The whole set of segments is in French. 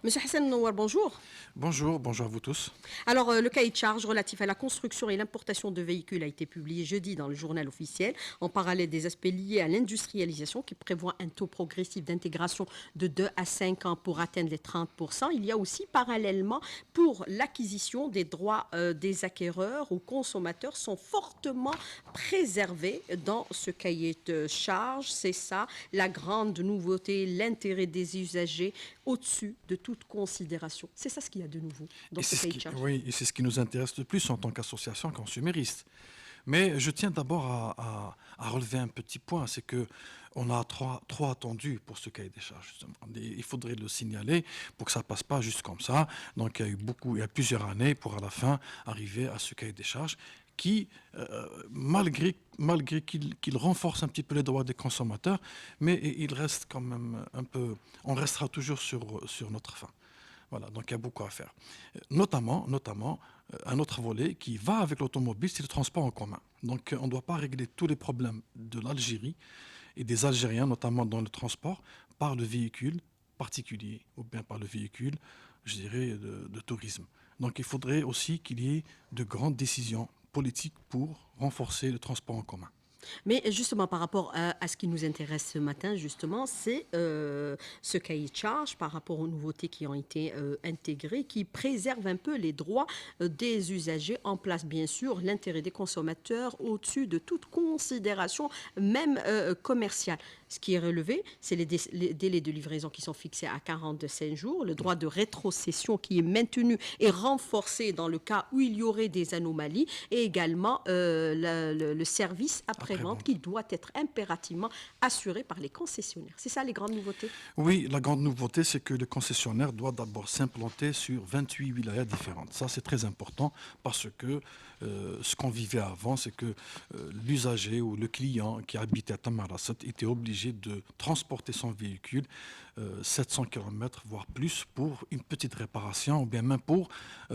Monsieur Hassan Nouar, bonjour. Bonjour, bonjour à vous tous. Alors, le cahier de charge relatif à la construction et l'importation de véhicules a été publié jeudi dans le journal officiel, en parallèle des aspects liés à l'industrialisation qui prévoit un taux progressif d'intégration de 2 à 5 ans pour atteindre les 30%. Il y a aussi parallèlement pour l'acquisition des droits des acquéreurs ou consommateurs sont fortement préservés dans ce cahier de charge. C'est ça la grande nouveauté, l'intérêt des usagers au-dessus de toute considération. C'est ça ce qu'il y a de nouveau dans Et ce c'est ce cahier de qui, charge. oui, et c'est ce qui nous intéresse le plus en tant qu'association consumériste. Mais je tiens d'abord à relever un petit point, c'est que on a trop attendu pour ce cahier des charges. Justement. Il faudrait le signaler pour que ça passe pas juste comme ça. Donc il y a plusieurs années pour à la fin arriver à ce cahier des charges qui, malgré qu'il renforce un petit peu les droits des consommateurs, mais il reste quand même un peu, on restera toujours sur notre faim. Voilà, donc il y a beaucoup à faire. Notamment, un autre volet qui va avec l'automobile, c'est le transport en commun. Donc on ne doit pas régler tous les problèmes de l'Algérie et des Algériens, notamment dans le transport, par le véhicule particulier ou bien par le véhicule, je dirais, de tourisme. Donc il faudrait aussi qu'il y ait de grandes décisions politiques pour renforcer le transport en commun. Mais justement, par rapport à ce qui nous intéresse ce matin, justement, c'est ce cahier de charge par rapport aux nouveautés qui ont été intégrées, qui préserve un peu les droits des usagers, en place bien sûr l'intérêt des consommateurs au-dessus de toute considération, même commerciale. Ce qui est relevé, c'est les délais de livraison qui sont fixés à 45 jours, le droit de rétrocession qui est maintenu et renforcé dans le cas où il y aurait des anomalies, et également le service après-vente qui Après-vente. doit être impérativement assuré par les concessionnaires. C'est ça les grandes nouveautés? Oui, la grande nouveauté, c'est que le concessionnaire doit d'abord s'implanter sur 28 wilayas différentes. Ça, c'est très important parce que ce qu'on vivait avant, c'est que l'usager ou le client qui habitait à Tamarasset était obligé de transporter son véhicule 700 km, voire plus, pour une petite réparation ou bien même pour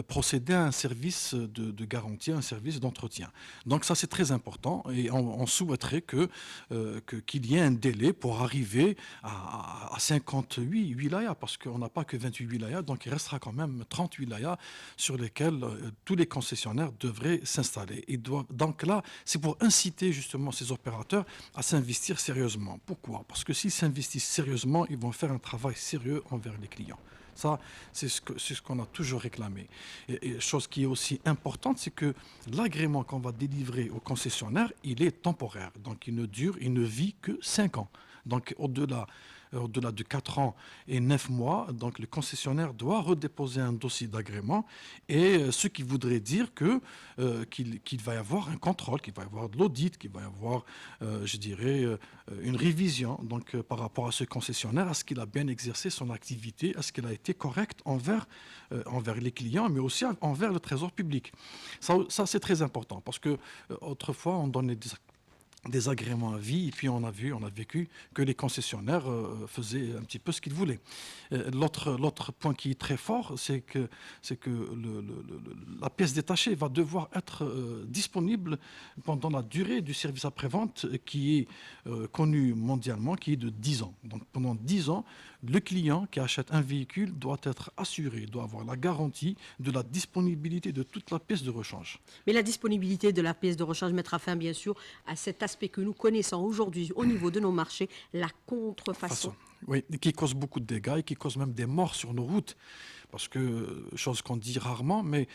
procéder à un service de garantie, un service d'entretien. Donc ça, c'est très important et on souhaiterait qu'il y ait un délai pour arriver à 58 wilayas, parce qu'on n'a pas que 28 wilayas, donc il restera quand même 30 wilayas sur lesquels tous les concessionnaires devraient s'installer. Donc là, c'est pour inciter justement ces opérateurs à s'investir sérieusement. Pourquoi? Parce que s'ils s'investissent sérieusement, ils vont faire un travail sérieux envers les clients. Ça, c'est ce qu'on a toujours réclamé. Et chose qui est aussi importante, c'est que l'agrément qu'on va délivrer aux concessionnaires, il est temporaire. Donc il ne vit que 5 ans. Donc au-delà de 4 ans et 9 mois, donc le concessionnaire doit redéposer un dossier d'agrément, et ce qui voudrait dire qu'il va y avoir un contrôle, qu'il va y avoir de l'audit, qu'il va y avoir, je dirais, une révision donc, par rapport à ce concessionnaire, à ce qu'il a bien exercé son activité, à ce qu'il a été correct envers les clients, mais aussi envers le trésor public. Ça c'est très important, parce que autrefois, on donnait des agréments à vie, et puis on a vécu que les concessionnaires faisaient un petit peu ce qu'ils voulaient. L'autre point qui est très fort, c'est que la pièce détachée va devoir être disponible pendant la durée du service après-vente qui est connu mondialement, qui est de 10 ans. Donc pendant 10 ans, le client qui achète un véhicule doit être assuré, doit avoir la garantie de la disponibilité de toute la pièce de rechange. Mais la disponibilité de la pièce de rechange mettra fin bien sûr à cet aspect que nous connaissons aujourd'hui au niveau de nos marchés, la contrefaçon. Oui, qui cause beaucoup de dégâts et qui cause même des morts sur nos routes. Parce que, chose qu'on dit rarement, mais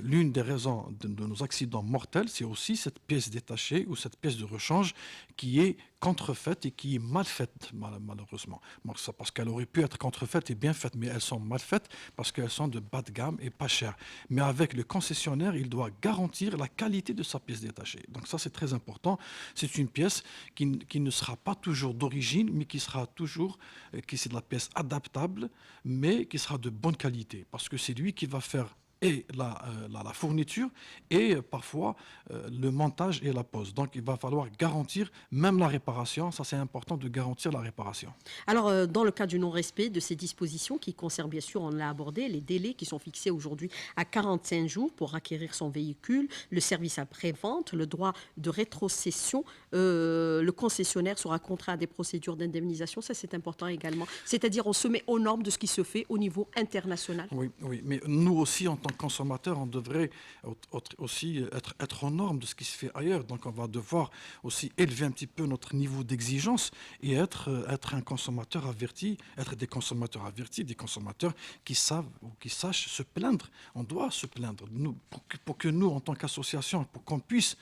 l'une des raisons de nos accidents mortels, c'est aussi cette pièce détachée ou cette pièce de rechange qui est contrefaite et qui est mal faite, malheureusement. Donc ça, parce qu'elle aurait pu être contrefaite et bien faite, mais elles sont mal faites parce qu'elles sont de bas de gamme et pas chères. Mais avec le concessionnaire, il doit garantir la qualité de sa pièce détachée. Donc ça, c'est très important. C'est une pièce qui ne sera pas toujours d'origine, mais qui sera toujours, qui c'est de la pièce adaptable, mais qui sera de bonne qualité. Parce que c'est lui qui va faire et la fourniture et parfois le montage et la pose. Donc il va falloir garantir même la réparation. Ça, c'est important de garantir la réparation. Alors, dans le cas du non-respect de ces dispositions qui concernent bien sûr, on l'a abordé, les délais qui sont fixés aujourd'hui à 45 jours pour acquérir son véhicule, le service après-vente, le droit de rétrocession, le concessionnaire sera contraint à des procédures d'indemnisation, ça c'est important également. C'est-à-dire on se met aux normes de ce qui se fait au niveau international. Oui, oui, mais nous aussi, en tant que consommateurs, on devrait aussi être aux normes de ce qui se fait ailleurs. Donc, on va devoir aussi élever un petit peu notre niveau d'exigence et être un consommateur averti, être des consommateurs avertis, des consommateurs qui savent ou qui sachent se plaindre. On doit se plaindre. Nous, pour que nous, en tant qu'association, pour qu'on puisse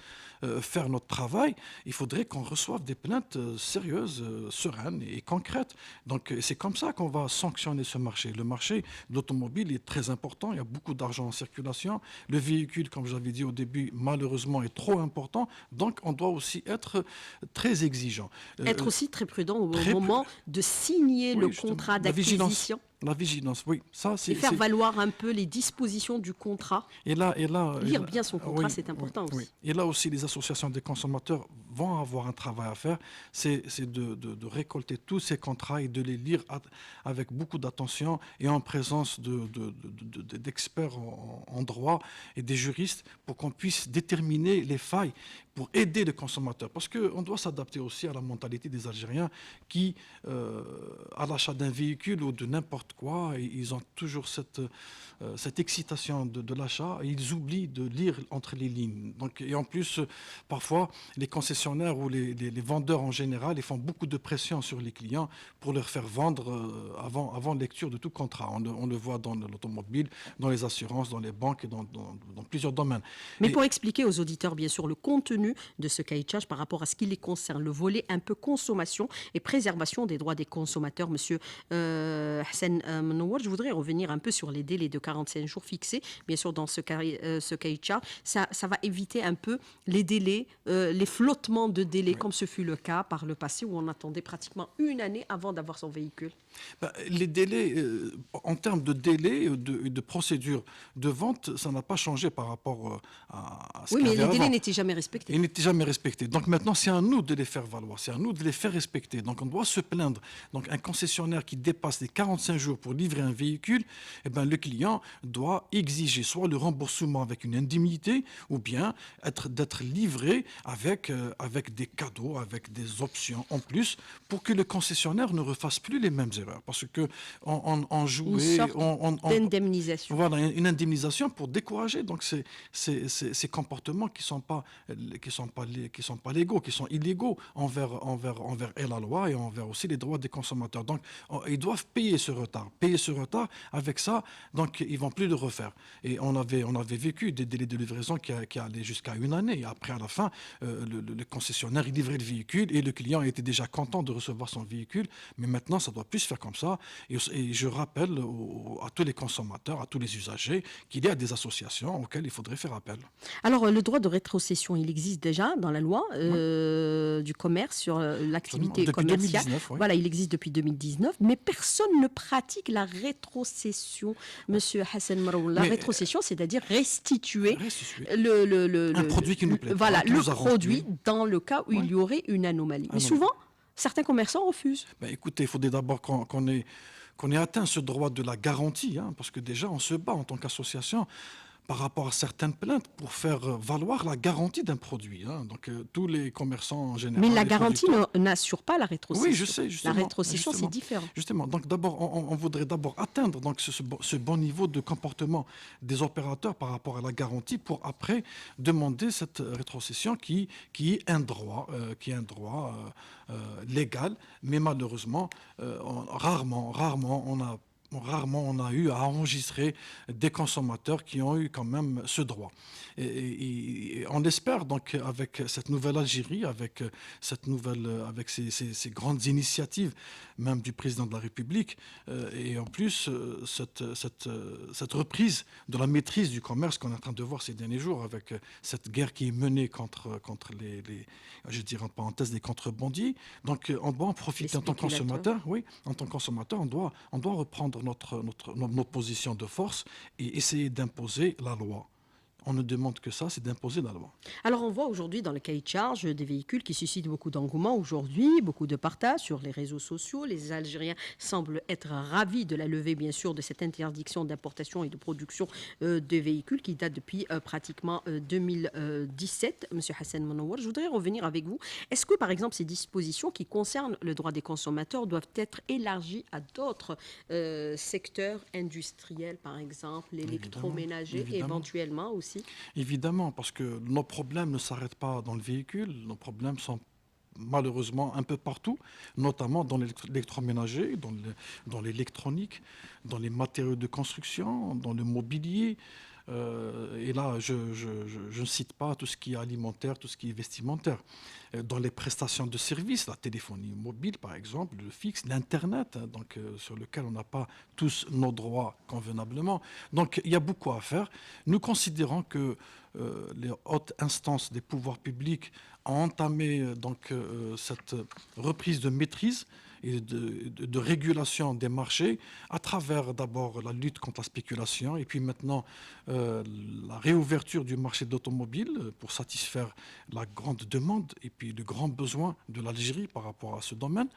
faire notre travail, il faudrait qu'on reçoive des plaintes sérieuses, sereines et concrètes. Donc, c'est comme ça qu'on va sanctionner ce marché. Le marché de l'automobile est très important. Il y a beaucoup d'argent en circulation. Le véhicule, comme je l'avais dit au début, malheureusement, est trop important. Donc, on doit aussi être très exigeant. Être aussi très prudent au très moment de signer Oui, le justement, contrat la vigilance. d'acquisition La vigilance, oui. Ça, et faire valoir un peu les dispositions du contrat. Lire bien son contrat, oui, c'est important oui, aussi. oui. Et là aussi, les associations des consommateurs vont avoir un travail à faire. C'est de récolter tous ces contrats et de les lire avec beaucoup d'attention et en présence d'experts en droit et des juristes pour qu'on puisse déterminer les failles pour aider les consommateurs. Parce qu'on doit s'adapter aussi à la mentalité des Algériens qui, à l'achat d'un véhicule ou de n'importe quoi, ils ont toujours cette excitation de l'achat et ils oublient de lire entre les lignes. Donc, et en plus, parfois, les concessionnaires ou les vendeurs en général, ils font beaucoup de pression sur les clients pour leur faire vendre avant lecture de tout contrat. On le voit dans l'automobile, dans les assurances, dans les banques et dans plusieurs domaines. Mais Et, pour expliquer aux auditeurs, bien sûr, le contenu de ce cahier de charge par rapport à ce qui les concerne, le volet un peu consommation et préservation des droits des consommateurs, monsieur Hassan Menouar, je voudrais revenir un peu sur les délais de 45 jours fixés, bien sûr, dans ce cahier de charge. Ça va éviter un peu les délais, les flottements de délais, comme ce fut le cas par le passé où on attendait pratiquement une année avant d'avoir son véhicule. les délais, en termes de délais, de procédure de vente, ça n'a pas changé par rapport à ce Oui, qu'il y mais avait les délais avant. n'étaient jamais respectés. Ils n'étaient jamais respectés. Donc maintenant, c'est à nous de les faire valoir, c'est à nous de les faire respecter. Donc on doit se plaindre. Donc un concessionnaire qui dépasse les 45 jours pour livrer un véhicule, eh ben, le client doit exiger soit le remboursement avec une indemnité ou bien d'être livré avec des cadeaux, avec des options en plus pour que le concessionnaire ne refasse plus les mêmes erreurs. Parce que on Une jouait, sorte d'indemnisation. voilà, une indemnisation pour décourager donc ces comportements qui sont pas légaux, qui sont illégaux envers et la loi et envers aussi les droits des consommateurs. Donc ils doivent payer ce retard. Payer ce retard, avec ça, donc ils vont plus le refaire. Et on avait vécu des délais de livraison qui allaient jusqu'à une année. Et après, à la fin, le concessionnaire, il livrait le véhicule et le client était déjà content de recevoir son véhicule. Mais maintenant, ça doit plus se faire comme ça. Et je rappelle à tous les consommateurs, à tous les usagers, qu'il y a des associations auxquelles il faudrait faire appel. Alors, le droit de rétrocession, il existe déjà dans la loi du commerce sur l'activité Depuis commerciale. 2019, oui. Voilà, il existe depuis 2019, mais personne ne pratique la rétrocession, monsieur Hassan Maroun. La Mais, rétrocession, c'est-à-dire restituer Restituer. le Un produit qui nous plaît pas, voilà, qui le nous a produit rempli. dans le cas où Ouais. il y aurait une anomalie. Mais Anomalie. souvent, certains commerçants refusent. Ben, écoutez, il faudrait d'abord qu'on ait atteint ce droit de la garantie, hein, parce que déjà, on se bat en tant qu'association par rapport à certaines plaintes pour faire valoir la garantie d'un produit. Hein. Donc, tous les commerçants en général. Mais la les garantie producteurs- n'assure pas la rétrocession. Oui, je sais, La justement. rétrocession, c'est Justement. différent. Justement. Donc, d'abord, on voudrait d'abord atteindre donc, ce bon niveau de comportement des opérateurs par rapport à la garantie pour après demander cette rétrocession qui est un droit, légal, mais malheureusement, rarement on a eu à enregistrer des consommateurs qui ont eu quand même ce droit. Et on espère donc avec cette nouvelle Algérie, avec ces grandes initiatives, même du président de la République, et en plus cette reprise de la maîtrise du commerce qu'on est en train de voir ces derniers jours, avec cette guerre qui est menée contre je dirais en parenthèse, les contrebandiers. Donc on doit en profiter Les en tant que spéculateurs. consommateur. Oui, en tant que consommateur, on doit reprendre notre position de force et essayer d'imposer la loi. On ne demande que ça, c'est d'imposer la loi. Alors on voit aujourd'hui dans le cahier de charge des véhicules qui suscitent beaucoup d'engouement aujourd'hui, beaucoup de partage sur les réseaux sociaux. Les Algériens semblent être ravis de la levée, bien sûr, de cette interdiction d'importation et de production des véhicules qui date depuis pratiquement 2017. Monsieur Hassan Monawar, je voudrais revenir avec vous. Est-ce que, par exemple, ces dispositions qui concernent le droit des consommateurs doivent être élargies à d'autres secteurs industriels, par exemple, l'électroménager, Évidemment. éventuellement aussi? Évidemment, parce que nos problèmes ne s'arrêtent pas dans le véhicule, nos problèmes sont malheureusement un peu partout, notamment dans l'électroménager, dans l'électronique, dans les matériaux de construction, dans le mobilier. Et là, je ne cite pas tout ce qui est alimentaire, tout ce qui est vestimentaire. Dans les prestations de services, la téléphonie mobile, par exemple, le fixe, l'Internet, hein, donc, sur lequel on n'a pas tous nos droits convenablement. Donc, il y a beaucoup à faire. Nous considérons que les hautes instances des pouvoirs publics ont entamé cette reprise de maîtrise et de régulation des marchés à travers d'abord la lutte contre la spéculation et puis maintenant la réouverture du marché de l'automobile pour satisfaire la grande demande et puis le grand besoin de l'Algérie par rapport à ce domaine.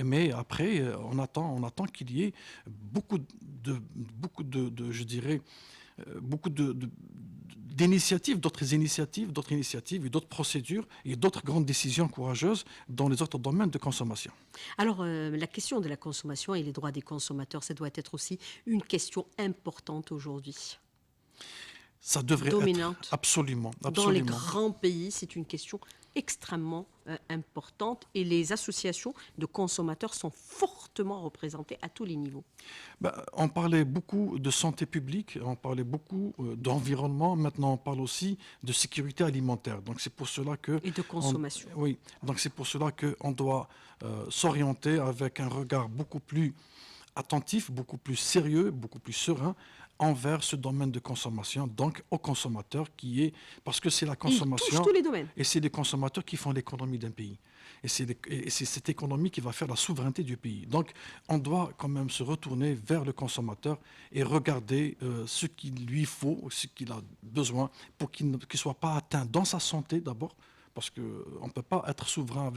Mais après, on attend qu'il y ait je dirais, beaucoup d'initiatives, d'autres initiatives et d'autres procédures et d'autres grandes décisions courageuses dans les autres domaines de consommation. Alors, la question de la consommation et les droits des consommateurs, ça doit être aussi une question importante aujourd'hui, Ça devrait dominante. être absolument, Dans les absolument. grands pays, c'est une question extrêmement importante et les associations de consommateurs sont fortement représentées à tous les niveaux. On parlait beaucoup de santé publique, on parlait beaucoup d'environnement, maintenant on parle aussi de sécurité alimentaire. Donc c'est pour cela que Et de consommation. oui, donc c'est pour cela qu'on doit s'orienter avec un regard beaucoup plus attentif, beaucoup plus sérieux, beaucoup plus serein envers ce domaine de consommation, donc au consommateur parce que c'est la Il touche consommation tous les domaines. et c'est les consommateurs qui font l'économie d'un pays. Et c'est cette économie qui va faire la souveraineté du pays. Donc, on doit quand même se retourner vers le consommateur et regarder ce qu'il lui faut, ce qu'il a besoin pour qu'il ne soit pas atteint dans sa santé d'abord, parce qu'on ne peut pas être souverain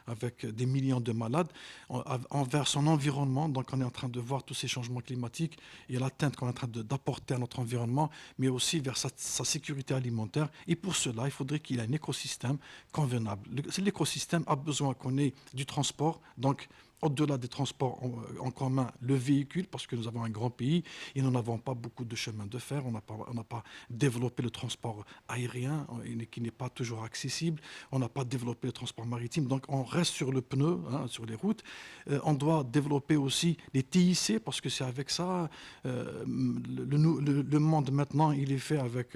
avec des millions de malades, envers son environnement. Donc on est en train de voir tous ces changements climatiques et l'atteinte qu'on est en train d'apporter à notre environnement, mais aussi vers sa sécurité alimentaire. Et pour cela, il faudrait qu'il y ait un écosystème convenable. L'écosystème a besoin qu'on ait du transport, donc au-delà des transports en commun, le véhicule, parce que nous avons un grand pays et nous n'avons pas beaucoup de chemin de fer, on n'a pas développé le transport aérien qui n'est pas toujours accessible, on n'a pas développé le transport maritime, donc on reste sur le pneu, hein, sur les routes. On doit développer aussi les TIC, parce que c'est avec ça, le monde maintenant, il est fait avec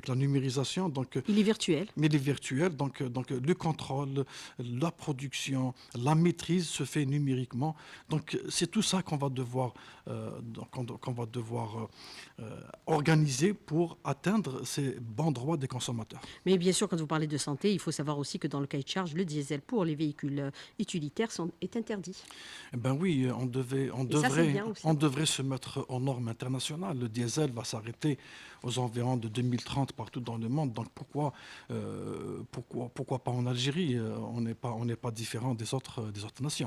la numérisation. Donc, Il est virtuel. mais il est virtuel, donc le contrôle, la production, la maîtrise se fait numériquement. Donc c'est tout ça qu'on va devoir, organiser pour atteindre ces bons droits des consommateurs. Mais bien sûr, quand vous parlez de santé, il faut savoir aussi que dans le cahier de charge, le diesel pour les véhicules utilitaires est interdit. Eh ben oui, ça, c'est bien aussi. on devrait se mettre aux normes internationales. Le diesel va s'arrêter aux environs de 2030 partout dans le monde. Donc pourquoi pas en Algérie? On n'est pas différent des autres nations.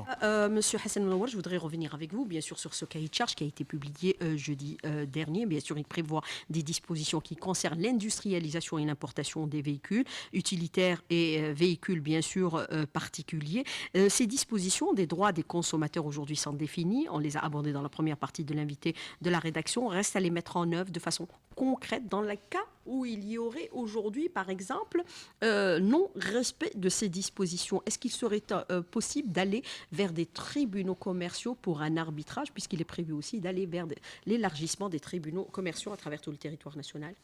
Monsieur Hassan Mouawar, je voudrais revenir avec vous, bien sûr, sur ce cahier de charge qui a été publié jeudi dernier. Bien sûr, il prévoit des dispositions qui concernent l'industrialisation et l'importation des véhicules utilitaires et véhicules, bien sûr, particuliers. Ces dispositions des droits des consommateurs aujourd'hui sont définies. On les a abordées dans la première partie de l'invité de la rédaction. Reste à les mettre en œuvre de façon concrète dans le cas où il y aurait aujourd'hui, par exemple, non-respect de ces dispositions. Est-ce qu'il serait possible d'aller vers des tribunaux commerciaux pour un arbitrage, puisqu'il est prévu aussi d'aller vers l'élargissement des tribunaux commerciaux à travers tout le territoire national?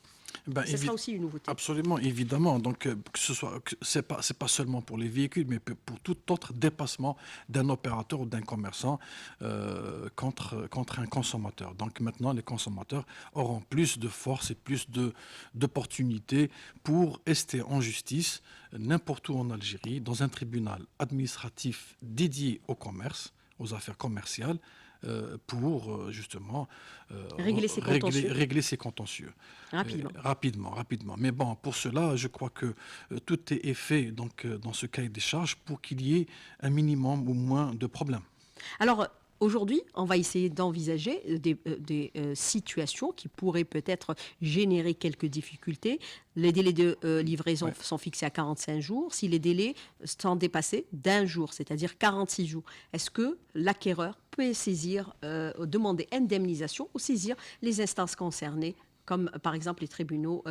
Ce sera aussi une nouveauté. Absolument, évidemment. Donc, c'est pas seulement pour les véhicules, mais pour tout autre dépassement d'un opérateur ou d'un commerçant contre un consommateur. Donc maintenant, les consommateurs auront plus de force et plus d'opportunités pour rester en justice n'importe où en Algérie, dans un tribunal administratif dédié au commerce, aux affaires commerciales, pour justement Régler ces contentieux régler ces contentieux. rapidement. Rapidement. Mais bon, pour cela, je crois que tout est fait donc, dans ce cahier des charges pour qu'il y ait un minimum ou moins de problèmes. Alors, aujourd'hui, on va essayer d'envisager des situations qui pourraient peut-être générer quelques difficultés. Les délais de livraison Ouais. sont fixés à 45 jours. Si les délais sont dépassés d'un jour, c'est-à-dire 46 jours, est-ce que l'acquéreur peut saisir, demander indemnisation ou saisir les instances concernées, comme par exemple les tribunaux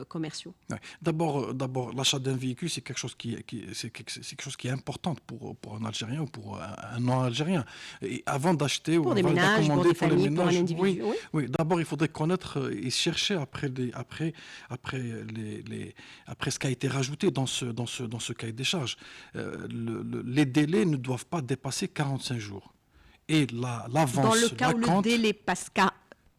commerciaux? Ouais. D'abord, l'achat d'un véhicule, c'est quelque chose c'est quelque chose qui est important pour un Algérien ou pour un non-Algérien. Et avant d'acheter ou Pour des avant ménages, pour d'accommander des pour les familles, pour un ménages, individu, oui. oui, d'abord, il faudrait connaître et chercher après ce qui a été rajouté dans ce cahier des charges. Les délais ne doivent pas dépasser 45 jours. Et Dans le l'avance, cas où le l'acompte, délai passe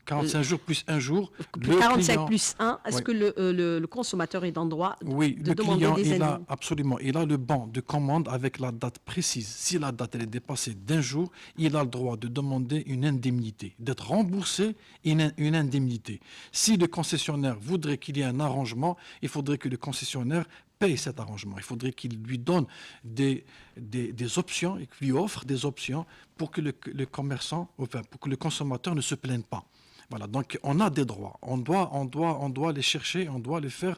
45 jours plus un jour, plus le 45 client. plus 1, est-ce Oui. que le consommateur est en droit Oui, de le demander client, des aides? absolument, il a le banc de commande avec la date précise. Si la date elle est dépassée d'un jour, il a le droit de demander une indemnité, d'être remboursé une indemnité. Si le concessionnaire voudrait qu'il y ait un arrangement, il faudrait que le concessionnaire paye cet arrangement. Il faudrait qu'il lui donne des options et qu'il lui offre des options pour que le commerçant, enfin, pour que le consommateur ne se plaigne pas. Voilà, donc on a des droits. On doit les chercher, on doit les faire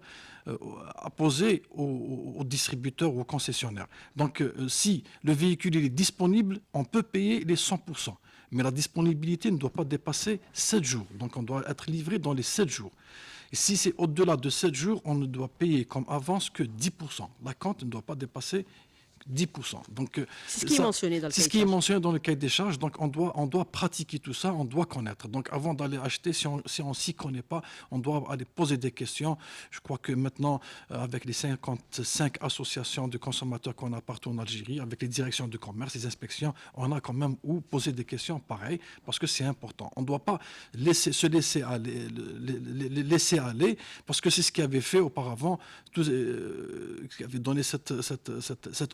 apposer aux distributeurs ou aux concessionnaires. Donc si le véhicule il est disponible, on peut payer les 100%. Mais la disponibilité ne doit pas dépasser 7 jours. Donc on doit être livré dans les 7 jours. Et si c'est au-delà de 7 jours, on ne doit payer comme avance que 10%. La compte ne doit pas dépasser 10%. Donc, C'est ce qui est mentionné dans le c'est cahier ce de qui est charges. mentionné dans le cahier des charges. Donc, on doit pratiquer tout ça, on doit connaître. Donc, avant d'aller acheter, si on s'y connaît pas, on doit aller poser des questions. Je crois que maintenant, avec les 55 associations de consommateurs qu'on a partout en Algérie, avec les directions de commerce, les inspections, on a quand même où poser des questions pareilles, parce que c'est important. On ne doit pas se laisser aller, laisser aller, parce que c'est ce qui avait fait auparavant, qui avait donné cette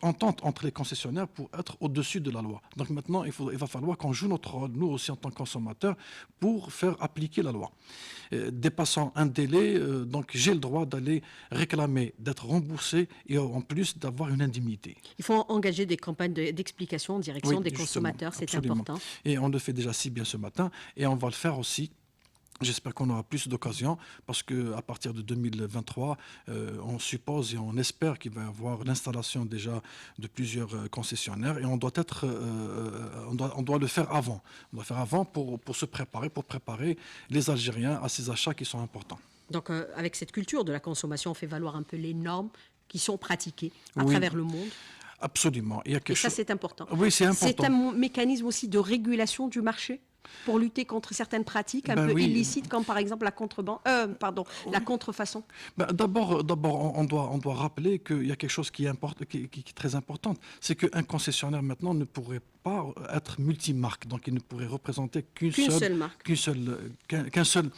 entente entre les concessionnaires pour être au-dessus de la loi. Donc maintenant, il va falloir qu'on joue notre rôle, nous aussi en tant que consommateurs, pour faire appliquer la loi. Dépassant un délai, donc j'ai le droit d'aller réclamer, d'être remboursé et en plus d'avoir une indemnité. Il faut engager des campagnes d'explication en direction Oui, des justement, consommateurs, c'est absolument. important. Et on le fait déjà si bien ce matin et on va le faire aussi. J'espère qu'on aura plus d'occasions parce qu'à partir de 2023, on suppose et on espère qu'il va y avoir l'installation déjà de plusieurs concessionnaires et on doit le faire avant. On doit le faire avant pour préparer les Algériens à ces achats qui sont importants. Donc, avec cette culture de la consommation, on fait valoir un peu les normes qui sont pratiquées à Oui. travers le monde. Absolument. Il y a Et quelque ça, chose. c'est important. Oui, c'est C'est important. un mécanisme aussi de régulation du marché pour lutter contre certaines pratiques un Ben peu oui. illicites, comme par exemple la contrefaçon. Ben, d'abord, on doit rappeler qu'il y a quelque chose qui est très important. C'est qu'un concessionnaire maintenant ne pourrait pas être multimarque. Donc, il ne pourrait représenter Qu'une seule marque. qu'un seul.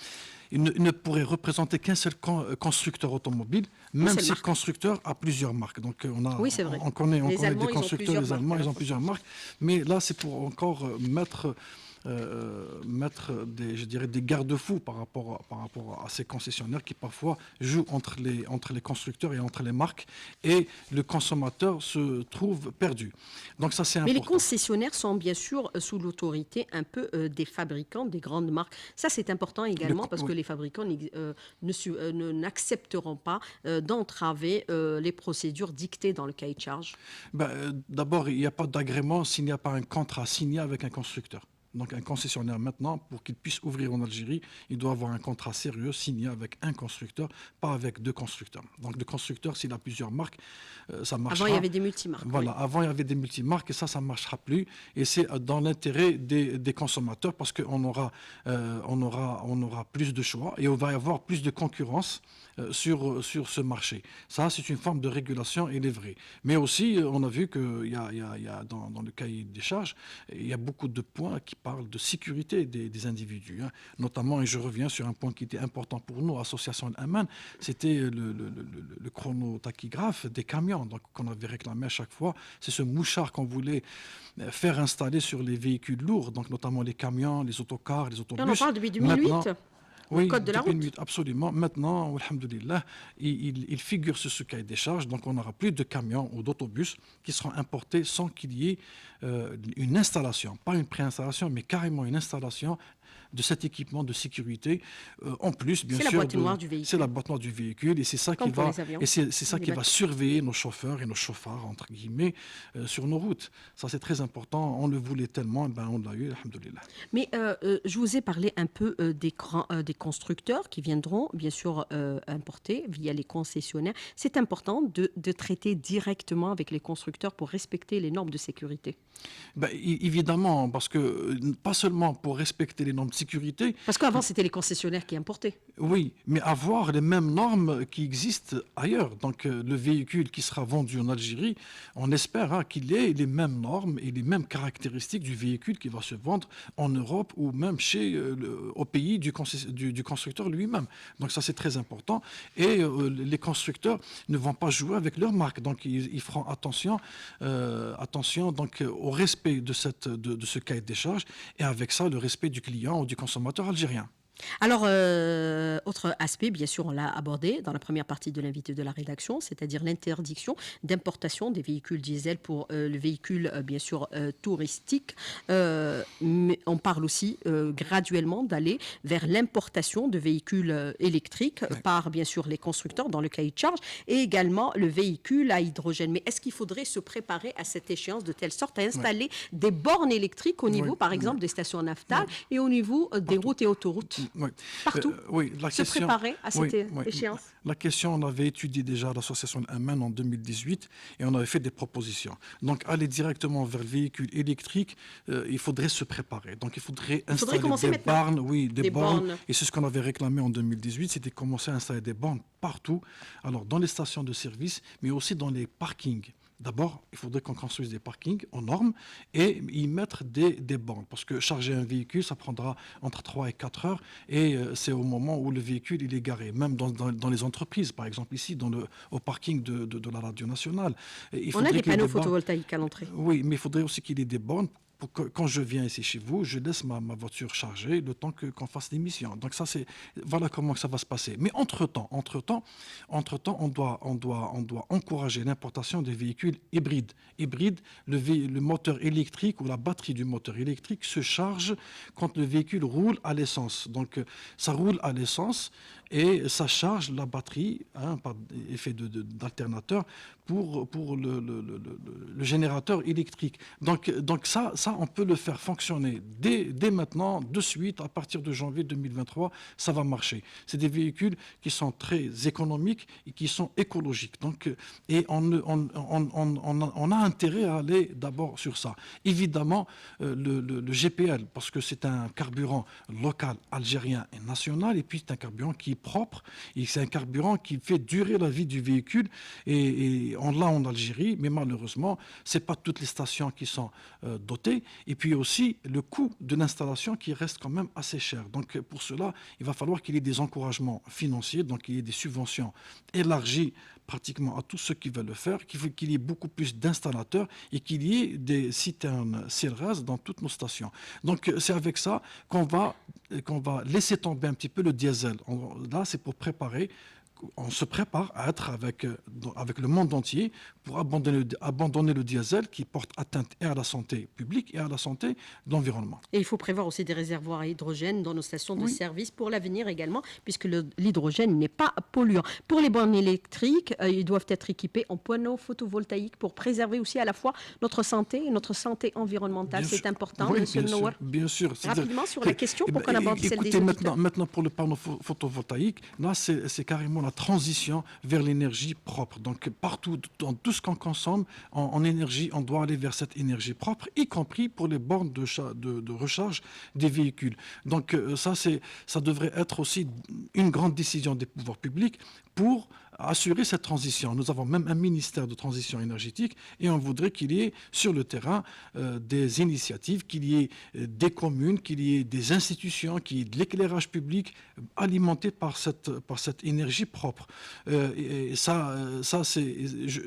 Il ne pourrait représenter qu'un seul constructeur automobile, même seule si le marque. constructeur a plusieurs marques. Donc Oui, c'est vrai. on connaît Les Allemands, des ils ont constructeurs, plusieurs les marques, Allemands, ils alors. ont plusieurs marques. Mais là, c'est pour encore mettre je dirais, des garde-fous par rapport à ces concessionnaires qui parfois jouent entre les constructeurs et entre les marques et le consommateur se trouve perdu. Donc ça, c'est Mais les important. concessionnaires sont bien sûr sous l'autorité un peu des fabricants, des grandes marques. Ça, c'est important également parce que oui. les fabricants n'accepteront pas d'entraver les procédures dictées dans le cahier de charge. Ben, d'abord, il n'y a pas d'agrément s'il n'y a pas un contrat signé avec un constructeur. Donc un concessionnaire maintenant, pour qu'il puisse ouvrir en Algérie, il doit avoir un contrat sérieux signé avec un constructeur, pas avec deux constructeurs. Donc le constructeur, s'il a plusieurs marques, ça marchera. Avant, il y avait des multimarques. Voilà, Oui. avant il y avait des multimarques et ça ne marchera plus. Et c'est dans l'intérêt des consommateurs parce qu'on on aura plus de choix et on va y avoir plus de concurrence sur ce marché. Ça, c'est une forme de régulation, il est vrai. Mais aussi, on a vu qu'il y a dans le cahier des charges, il y a beaucoup de points qui parle de sécurité des individus, hein. Notamment, et je reviens sur un point qui était important pour nous, Association Al-Aman, c'était le chronotachygraphe des camions, donc qu'on avait réclamé à chaque fois. C'est ce mouchard qu'on voulait faire installer sur les véhicules lourds, donc notamment les camions, les autocars, les Et autobus. on en parle depuis Maintenant, 2008, au oui, code de la depuis une route. minute, absolument. Maintenant, alhamdoulilah, il figure sur ce cahier des charges. Donc, on n'aura plus de camions ou d'autobus qui seront importés sans qu'il y ait une installation, pas une préinstallation, mais carrément une installation de cet équipement de sécurité. En plus, bien C'est la sûr, boîte noire du c'est véhicule, la boîte noire du véhicule, et c'est ça comme qui pour va, les avions. et c'est ça Les qui va bateaux. surveiller nos chauffeurs et nos chauffards entre guillemets sur nos routes. Ça, c'est très important. On le voulait tellement, eh ben, on l'a eu, alhamdoulilah. Mais je vous ai parlé un peu des constructeurs qui viendront, bien sûr, importer via les concessionnaires. C'est important de traiter directement avec les constructeurs pour respecter les normes de sécurité. Ben, évidemment, parce que pas seulement pour respecter les normes de sécurité, Parce qu'avant, c'était les concessionnaires qui importaient. oui, mais avoir les mêmes normes qui existent ailleurs. Donc, le véhicule qui sera vendu en Algérie, on espère, hein, qu'il ait les mêmes normes et les mêmes caractéristiques du véhicule qui va se vendre en Europe ou même au pays du constructeur lui-même. Donc, ça, c'est très important. Et les constructeurs ne vont pas jouer avec leur marque. Donc, ils feront attention donc, au respect de ce cahier des charges, et avec ça, le respect du client ou du consommateur algérien. Alors, autre aspect, bien sûr, on l'a abordé dans la première partie de l'invité de la rédaction, c'est-à-dire l'interdiction d'importation des véhicules diesel pour le véhicule, bien sûr, touristique. Mais on parle aussi graduellement d'aller vers l'importation de véhicules électriques par, bien sûr, les constructeurs dans le cahier de charge, et également le véhicule à hydrogène. Mais est-ce qu'il faudrait se préparer à cette échéance de telle sorte à installer des bornes électriques au niveau, par exemple, des stations naftales et au niveau des routes et autoroutes? Oui. Partout. Oui, la Se question, préparer à cette oui. échéance. La question, on avait étudié déjà l'association Aman en 2018 et on avait fait des propositions. Donc, aller directement vers le véhicule électrique, il faudrait se préparer. Donc, il faudrait installer commencer des maintenant. bornes, oui, des bornes. bornes. Et c'est ce qu'on avait réclamé en 2018, c'était commencer à installer des bornes partout. Alors, dans les stations de service, mais aussi dans les parkings. D'abord, il faudrait qu'on construise des parkings aux normes et y mettre des bornes. Parce que charger un véhicule, ça prendra entre 3 et 4 heures. Et c'est au moment où le véhicule il est garé. Même dans les entreprises, par exemple ici, au parking de la Radio Nationale. Et il On a faudrait des qu'il y ait panneaux des bornes. photovoltaïques à l'entrée. Oui, mais il faudrait aussi qu'il y ait des bornes pour que quand je viens ici chez vous, je laisse ma voiture chargée le temps qu'on fasse l'émission. Donc ça, voilà comment ça va se passer. Mais entre-temps, on doit encourager l'importation des véhicules hybrides. Hybrides, le moteur électrique ou la batterie du moteur électrique se charge quand le véhicule roule à l'essence. Donc ça roule à l'essence et ça charge la batterie, hein, par effet d'alternateur pour le générateur électrique. Donc ça, on peut le faire fonctionner dès maintenant, de suite, à partir de janvier 2023, ça va marcher. C'est des véhicules qui sont très économiques et qui sont écologiques. Donc, et on a intérêt à aller d'abord sur ça. Évidemment, le GPL, parce que c'est un carburant local, algérien et national, et puis c'est un carburant qui est propre, et c'est un carburant qui fait durer la vie du véhicule, et on l'a en Algérie, mais malheureusement, c'est pas toutes les stations qui sont dotées, et puis aussi le coût de l'installation qui reste quand même assez cher. Donc pour cela, il va falloir qu'il y ait des encouragements financiers, donc qu'il y ait des subventions élargies pratiquement à tous ceux qui veulent le faire, qu'il y ait beaucoup plus d'installateurs et qu'il y ait des citernes CELRAS dans toutes nos stations. Donc c'est avec ça qu'on va laisser tomber un petit peu le diesel. Là, c'est pour préparer. On se prépare à être avec le monde entier pour abandonner le diesel qui porte atteinte et à la santé publique et à la santé de l'environnement. Et il faut prévoir aussi des réservoirs à hydrogène dans nos stations de Oui. service pour l'avenir également, puisque l'hydrogène n'est pas polluant. Pour les bornes électriques, ils doivent être équipés en panneaux photovoltaïques pour préserver aussi à la fois notre santé et notre santé environnementale. Bien C'est sûr. important, Oui, Monsieur Nouar. bien sûr. C'est-à-dire Rapidement sur que- la question eh pour ben, qu'on aborde celle des écoutez, auditeurs. maintenant pour le panneau photovoltaïque, là c'est carrément la transition vers l'énergie propre. Donc partout, dans tout ce qu'on consomme en énergie, on doit aller vers cette énergie propre, y compris pour les bornes de recharge des véhicules. Donc ça devrait être aussi une grande décision des pouvoirs publics pour assurer cette transition. Nous avons même un ministère de transition énergétique et on voudrait qu'il y ait sur le terrain des initiatives, qu'il y ait des communes, qu'il y ait des institutions, qu'il y ait de l'éclairage public alimenté par cette énergie propre. Et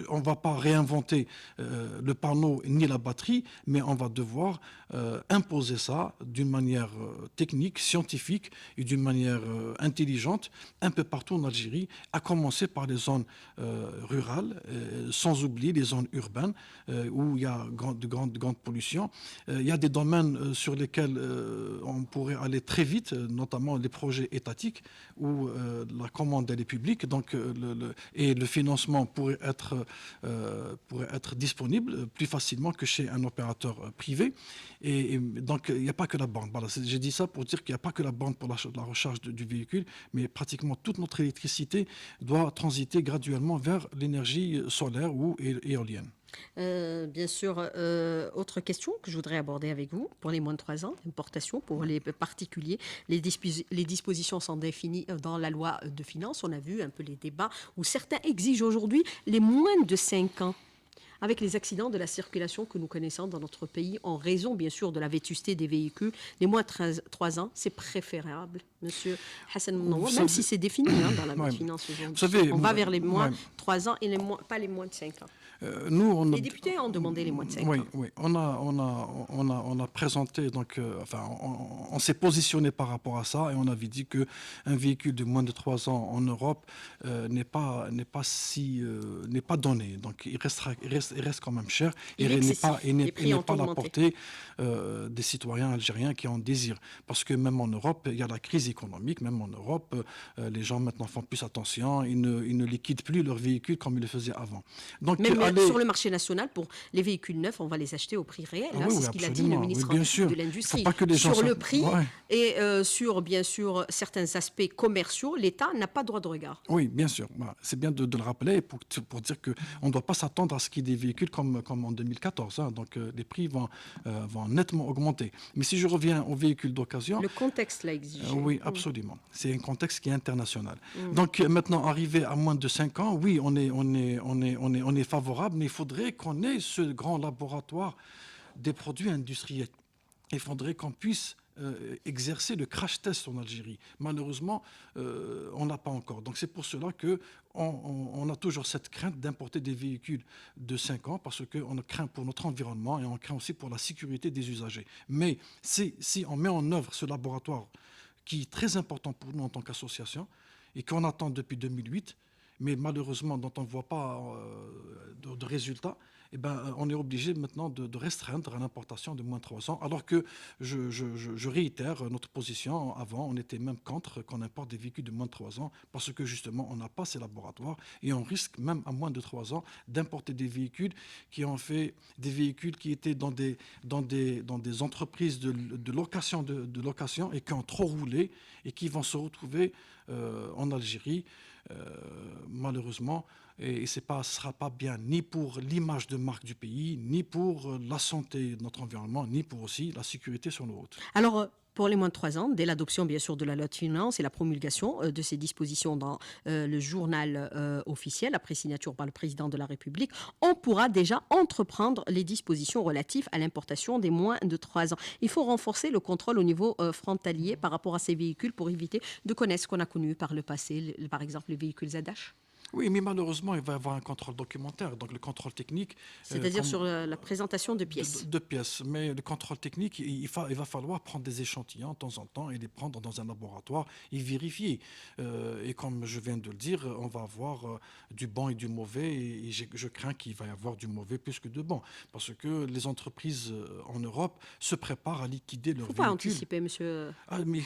on ne va pas réinventer le panneau ni la batterie, mais on va devoir imposer ça d'une manière technique, scientifique et d'une manière intelligente un peu partout en Algérie, à commencer par les zones rurales, sans oublier les zones urbaines où il y a de grandes pollutions. Il y a des domaines sur lesquels on pourrait aller très vite, notamment les projets étatiques où la commande elle est publique, donc et le financement pourrait être disponible plus facilement que chez un opérateur privé. Et donc il n'y a pas que la bande. Voilà, j'ai dit ça pour dire qu'il n'y a pas que la bande pour la recharge du véhicule, mais pratiquement toute notre électricité doit transiter graduellement vers l'énergie solaire ou éolienne. Bien sûr, autre question que je voudrais aborder avec vous, pour les moins de 3 ans, l'importation pour les particuliers, les dispositions sont définies dans la loi de finances. On a vu un peu les débats où certains exigent aujourd'hui les moins de 5 ans. Avec les accidents de la circulation que nous connaissons dans notre pays, en raison bien sûr de la vétusté des véhicules, les moins de 3 ans, c'est préférable, monsieur Hassan Mnawar, même si c'est défini dans la loi de finances aujourd'hui. On va vers les moins de 3 ans et pas les moins de 5 ans. Les députés ont demandé les moins de 5 ans. Oui, on a présenté, on s'est positionné par rapport à ça et on avait dit qu'un véhicule de moins de 3 ans en Europe n'est pas donné. Donc il reste quand même cher et il n'est pas à la portée des citoyens algériens qui en désirent. Parce que même en Europe, il y a la crise économique, même en Europe, les gens maintenant font plus attention, ils ne liquident plus leurs véhicules comme ils le faisaient avant. Donc, sur le marché national, pour les véhicules neufs, on va les acheter au prix réel. C'est ce qu'il a dit le ministre de l'Industrie. Sur le prix et sur, bien sûr, certains aspects commerciaux, l'État n'a pas droit de regard. Oui, bien sûr. C'est bien de le rappeler pour dire qu'on ne doit pas s'attendre à ce qu'il y ait des véhicules comme en 2014. Donc, les prix vont nettement augmenter. Mais si je reviens aux véhicules d'occasion... Le contexte l'a exigé. Oui, absolument. C'est un contexte qui est international. Donc, maintenant, arrivé à moins de 5 ans, oui, on est favorable, mais il faudrait qu'on ait ce grand laboratoire des produits industriels. Il faudrait qu'on puisse exercer le crash test en Algérie. Malheureusement, on n'a pas encore. Donc c'est pour cela qu'on a toujours cette crainte d'importer des véhicules de 5 ans parce qu'on craint pour notre environnement et on craint aussi pour la sécurité des usagers. Mais si on met en œuvre ce laboratoire qui est très important pour nous en tant qu'association et qu'on attend depuis 2008, mais malheureusement dont on ne voit pas de résultats, on est obligé maintenant de restreindre à l'importation de moins de 3 ans, alors que je réitère notre position. Avant, on était même contre qu'on importe des véhicules de moins de 3 ans, parce que justement, on n'a pas ces laboratoires, et on risque même à moins de 3 ans d'importer des véhicules qui ont fait des véhicules qui étaient dans des entreprises de location et qui ont trop roulé, et qui vont se retrouver en Algérie, malheureusement, et ce ne sera pas bien ni pour l'image de marque du pays, ni pour la santé de notre environnement, ni pour aussi la sécurité sur nos routes. Alors, pour les moins de 3 ans, dès l'adoption bien sûr de la loi de finances et la promulgation de ces dispositions dans le journal officiel, après signature par le président de la République, on pourra déjà entreprendre les dispositions relatives à l'importation des moins de 3 ans. Il faut renforcer le contrôle au niveau frontalier par rapport à ces véhicules pour éviter de connaître ce qu'on a connu par le passé, par exemple les véhicules ZH. Oui, mais malheureusement, il va y avoir un contrôle documentaire, donc le contrôle technique. C'est-à-dire sur la présentation de pièces. De pièces. Mais le contrôle technique, il va falloir prendre des échantillons de temps en temps et les prendre dans un laboratoire et vérifier. Et comme je viens de le dire, on va avoir du bon et du mauvais. Et je crains qu'il va y avoir du mauvais plus que de bon. Parce que les entreprises en Europe se préparent à liquider leurs véhicules. Il ne faut pas anticiper, monsieur. Mais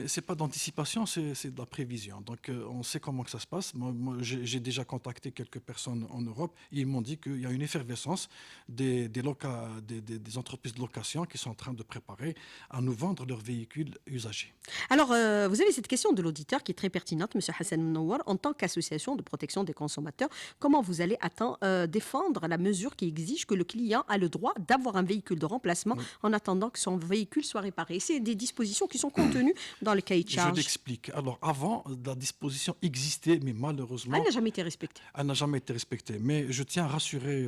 ce n'est pas d'anticipation, c'est de la prévision. Donc on sait comment que ça se passe. Moi, j'ai déjà contacté quelques personnes en Europe et ils m'ont dit qu'il y a une effervescence des entreprises de location qui sont en train de préparer à nous vendre leurs véhicules usagés. Alors, vous avez cette question de l'auditeur qui est très pertinente, M. Hassan Mnawar. En tant qu'association de protection des consommateurs, comment vous allez défendre la mesure qui exige que le client a le droit d'avoir un véhicule de remplacement en attendant que son véhicule soit réparé? C'est des dispositions qui sont contenues dans le cahier de charge. Je l'explique. Alors, avant, la disposition existait, mais malheureusement... jamais été respectée. Elle n'a jamais été respectée. Mais je tiens à rassurer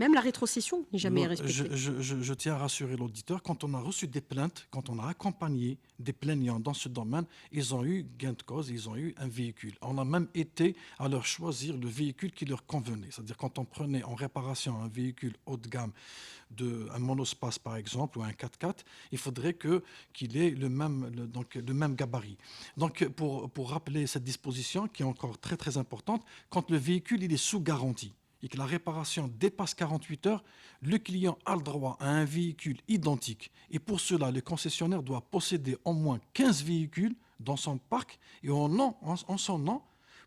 Même la rétrocession n'est jamais respectée. je tiens à rassurer l'auditeur, quand on a reçu des plaintes, quand on a accompagné des plaignants dans ce domaine, ils ont eu gain de cause, ils ont eu un véhicule. On a même été à leur choisir le véhicule qui leur convenait. C'est-à-dire quand on prenait en réparation un véhicule haut de gamme, un monospace par exemple, ou un 4x4, il faudrait qu'il ait le même gabarit. Donc pour rappeler cette disposition qui est encore très très importante, quand le véhicule il est sous garantie, et que la réparation dépasse 48 heures, le client a le droit à un véhicule identique. Et pour cela, le concessionnaire doit posséder au moins 15 véhicules dans son parc et en son nom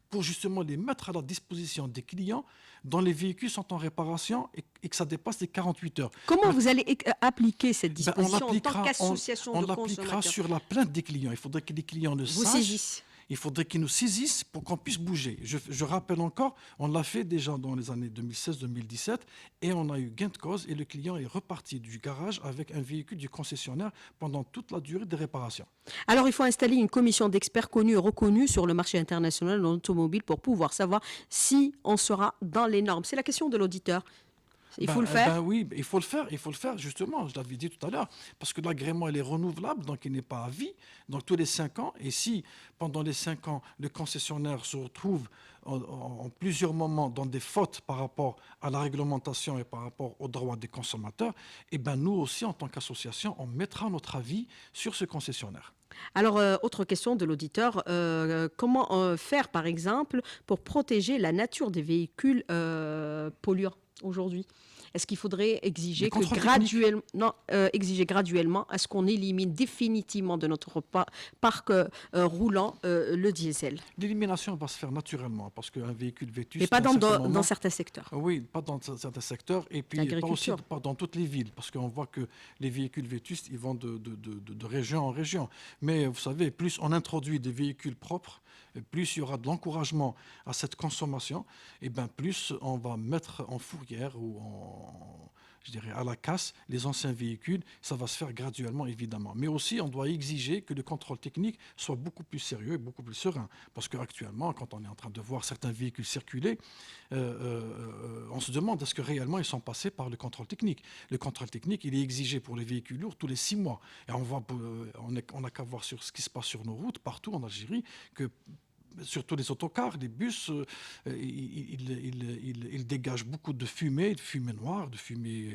pour justement les mettre à la disposition des clients dont les véhicules sont en réparation et que ça dépasse les 48 heures. Comment vous allez appliquer cette On disposition en tant l'appliquera qu'association de consommateurs? sur la plainte des clients. Il faudrait que les clients le Vous sachent. saisissez. Il faudrait qu'ils nous saisissent pour qu'on puisse bouger. Je rappelle encore, on l'a fait déjà dans les années 2016-2017 et on a eu gain de cause et le client est reparti du garage avec un véhicule du concessionnaire pendant toute la durée des réparations. Alors, il faut installer une commission d'experts connus et reconnus sur le marché international de l'automobile pour pouvoir savoir si on sera dans les normes. C'est la question de l'auditeur. Il faut le faire. Oui, il faut le faire justement, je l'avais dit tout à l'heure, parce que l'agrément il est renouvelable, donc il n'est pas à vie, donc tous les 5 ans, et si pendant les 5 ans, le concessionnaire se retrouve en plusieurs moments dans des fautes par rapport à la réglementation et par rapport aux droits des consommateurs, eh ben nous aussi, en tant qu'association, on mettra notre avis sur ce concessionnaire. Alors, autre question de l'auditeur, comment faire, par exemple, pour protéger la nature des véhicules polluants aujourd'hui? Est-ce qu'il faudrait exiger graduellement à ce qu'on élimine définitivement de notre parc roulant le diesel? L'élimination va se faire naturellement, parce qu'un véhicule vétuste... Mais pas dans certains secteurs. Oui, pas dans certains secteurs, et puis pas dans toutes les villes, parce qu'on voit que les véhicules vétustes, ils vont de région en région. Mais vous savez, plus on introduit des véhicules propres, plus il y aura de l'encouragement à cette consommation, et bien plus on va mettre en fourrière ou je dirais à la casse les anciens véhicules. Ça va se faire graduellement, évidemment. Mais aussi, on doit exiger que le contrôle technique soit beaucoup plus sérieux et beaucoup plus serein. Parce qu'actuellement, quand on est en train de voir certains véhicules circuler, on se demande est-ce que réellement ils sont passés par le contrôle technique. Le contrôle technique, il est exigé pour les véhicules lourds tous les 6 mois. Et on n'a qu'à voir sur ce qui se passe sur nos routes, partout en Algérie, que surtout les autocars, les bus, ils dégagent beaucoup de fumée noire, de fumée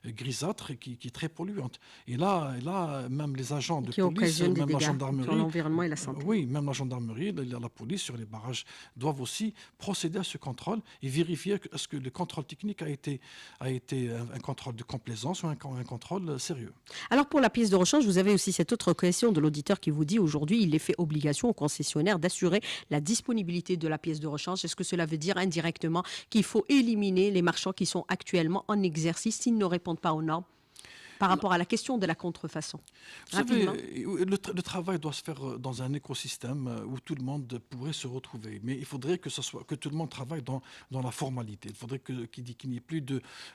grisâtre qui est très polluante. Et là, même les agents de police, même la gendarmerie, sur l'environnement et la santé. Oui, même la gendarmerie, la police sur les barrages doivent aussi procéder à ce contrôle et vérifier est-ce que le contrôle technique a été un contrôle de complaisance ou un contrôle sérieux. Alors pour la pièce de rechange, vous avez aussi cette autre question de l'auditeur qui vous dit aujourd'hui il est fait obligation au concessionnaire d'assurer la disponibilité de la pièce de rechange. Est-ce que cela veut dire indirectement qu'il faut éliminer les marchands qui sont actuellement en exercice s'ils ne répondent pas aux normes par rapport à la question de la contrefaçon? Vous savez, le travail doit se faire dans un écosystème où tout le monde pourrait se retrouver. Mais il faudrait que tout le monde travaille dans la formalité. Il faudrait qu'il n'y ait plus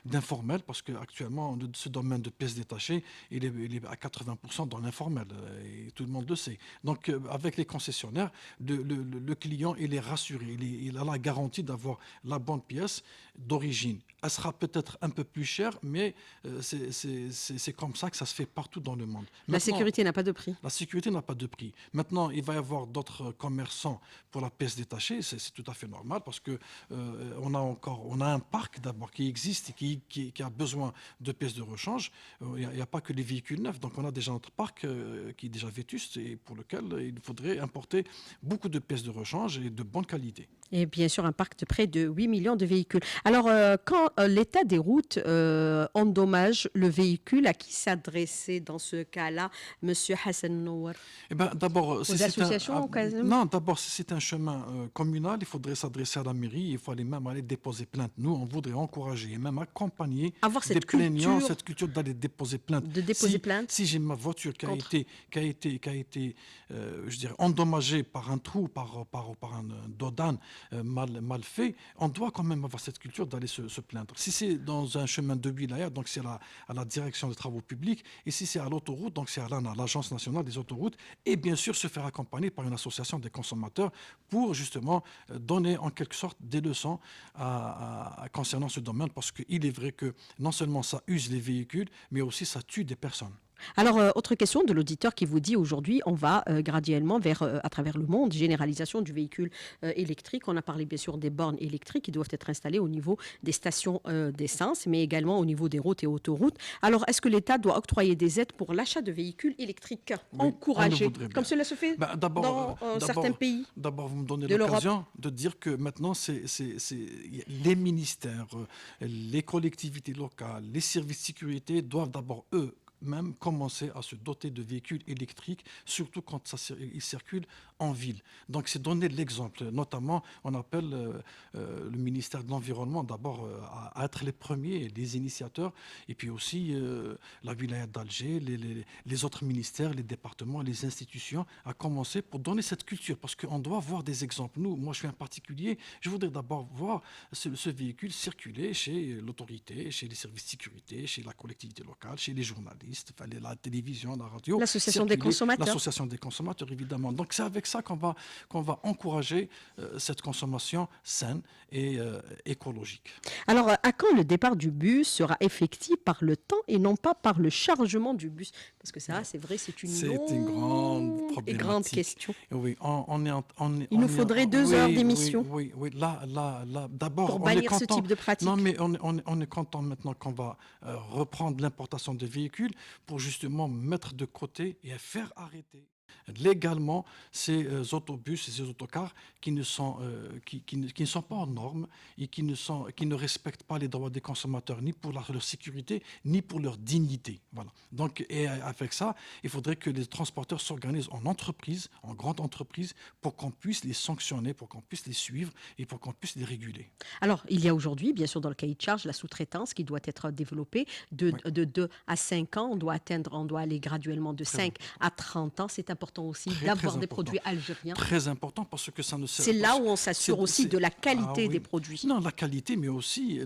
d'informel, parce qu'actuellement, ce domaine de pièces détachées, il est à 80% dans l'informel. Et tout le monde le sait. Donc, avec les concessionnaires, le client, il est rassuré. Il a la garantie d'avoir la bonne pièce d'origine. Elle sera peut-être un peu plus chère, mais c'est comme ça que ça se fait partout dans le monde. La sécurité n'a pas de prix. La sécurité n'a pas de prix. Maintenant, il va y avoir d'autres commerçants pour la pièce détachée. C'est tout à fait normal, parce que on a un parc d'abord qui existe et qui a besoin de pièces de rechange. Il n'y a pas que les véhicules neufs. Donc on a déjà notre parc qui est déjà vétuste et pour lequel il faudrait importer beaucoup de pièces de rechange et de bonne qualité. Et bien sûr, un parc de près de 8 millions de véhicules. Alors, quand l'état des routes endommage le véhicule, à qui s'adresser dans ce cas-là, Monsieur Hassan Nouar? D'abord, aux associations non, d'abord, si c'est un chemin communal, il faudrait s'adresser à la mairie. Il faut même aller déposer plainte. Nous, on voudrait encourager et même accompagner des plaignants, cette culture d'aller déposer plainte. De déposer plainte. Si j'ai ma voiture qui a été je dirais, endommagée par un trou, par un dodane, mal fait, on doit quand même avoir cette culture d'aller se plaindre. Si c'est dans un chemin de wilaya, donc c'est à la direction des travaux publics, et si c'est à l'autoroute, donc c'est à l'Agence nationale des autoroutes, et bien sûr se faire accompagner par une association des consommateurs pour justement donner en quelque sorte des leçons concernant ce domaine, parce qu'il est vrai que non seulement ça use les véhicules, mais aussi ça tue des personnes. Alors, autre question de l'auditeur qui vous dit aujourd'hui, on va graduellement vers, à travers le monde, généralisation du véhicule électrique. On a parlé bien sûr des bornes électriques qui doivent être installées au niveau des stations d'essence, mais également au niveau des routes et autoroutes. Alors, est-ce que l'État doit octroyer des aides pour l'achat de véhicules électriques Oui, on le encouragés, voudrait bien. comme cela se fait Ben, dans certains pays d'abord, vous me donnez de l'Europe? l'occasion de dire que maintenant, les ministères, les collectivités locales, les services de sécurité doivent d'abord, eux, même commencer à se doter de véhicules électriques, surtout quand ils circulent en ville. Donc c'est donner l'exemple. Notamment, on appelle le ministère de l'Environnement d'abord à être les premiers, les initiateurs, et puis aussi la wilaya d'Alger, les autres ministères, les départements, les institutions, à commencer pour donner cette culture, parce qu'on doit voir des exemples. Moi je suis un particulier, je voudrais d'abord voir ce véhicule circuler chez l'autorité, chez les services de sécurité, chez la collectivité locale, chez les journalistes, la télévision, la radio. L'association des consommateurs. L'association des consommateurs, évidemment. Donc c'est avec ça qu'on va encourager cette consommation saine et écologique. Alors, à quand le départ du bus sera effectif par le temps et non pas par le chargement du bus? Parce que ça, c'est vrai, c'est une grande longue et problématique. grande question. Oui, Il nous faudrait 2 heures d'émission Oui, là, d'abord, pour on est bannir ce content. type de pratique. Non, mais on est content maintenant qu'on va reprendre l'importation de véhicules pour justement mettre de côté et faire arrêter légalement ces autobus et ces autocars qui ne sont pas en normes et qui ne respectent pas les droits des consommateurs, ni pour leur sécurité, ni pour leur dignité. Voilà. Donc, et avec ça, il faudrait que les transporteurs s'organisent en entreprise, en grande entreprise, pour qu'on puisse les sanctionner, pour qu'on puisse les suivre et pour qu'on puisse les réguler. Alors, il y a aujourd'hui, bien sûr, dans le cahier de charge, la sous-traitance qui doit être développée de Oui, 2 à 5 ans. On doit aller graduellement de très 5 important. à 30 ans. C'est important aussi Très, très d'avoir des important. produits algériens. Très important parce que ça ne sert C'est là parce- où on s'assure aussi de la Ah qualité des oui. produits. Non, la qualité, mais aussi,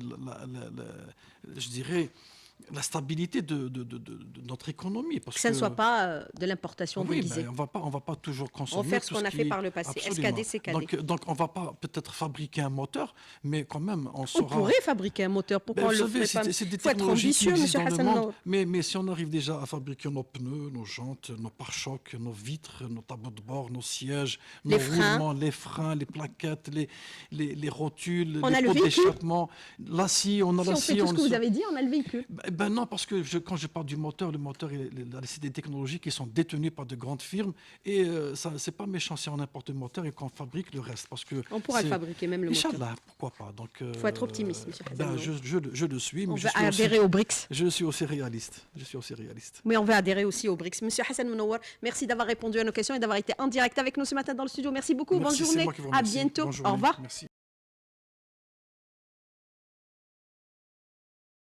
je dirais, la stabilité de notre économie. Que Parce ça ne soit que, pas de l'importation oui, déguisée. mais on va pas toujours On va consommer faire ce tout qu'on ce a fait qui est par le passé. absolument. SKD, c'est calé. Donc, on va pas peut-être fabriquer un moteur, mais quand même, on On saura. pourrait fabriquer un moteur. Pourquoi on Ben, ne vous le savez, ferait pas? c'est des Il faut être technologies qui ambitieux, existent Monsieur dans le Hassan. monde, mais si on arrive déjà à fabriquer nos pneus, nos jantes, nos pare-chocs, nos vitres, nos tableaux de bord, nos sièges, Les nos freins. roulements, les freins, les plaquettes, les rotules, On les a le pots véhicule. d'échappement, l'acier, on a Si on fait l'acier, tout ce que vous avez dit, on a le véhicule. ben non, parce que quand je parle du moteur, le moteur, c'est des technologies qui sont détenues par de grandes firmes et ça, c'est pas méchant si on importe le moteur et qu'on fabrique le reste, parce que On pourra le fabriquer, même le moteur. Inch'Allah, pourquoi pas. Donc, Il faut être optimiste, Monsieur ben, Hassan. je le suis, On mais veut adhérer au BRICS. je suis aussi réaliste. Je suis aussi réaliste. Mais on veut adhérer aussi au BRICS. Monsieur Hassan Mounawar, merci d'avoir répondu à nos questions et d'avoir été en direct avec nous ce matin dans le studio. Merci beaucoup. Bonne Merci, c'est journée. moi qui vous À remercie. bientôt. Bonne Au journée. revoir. Merci.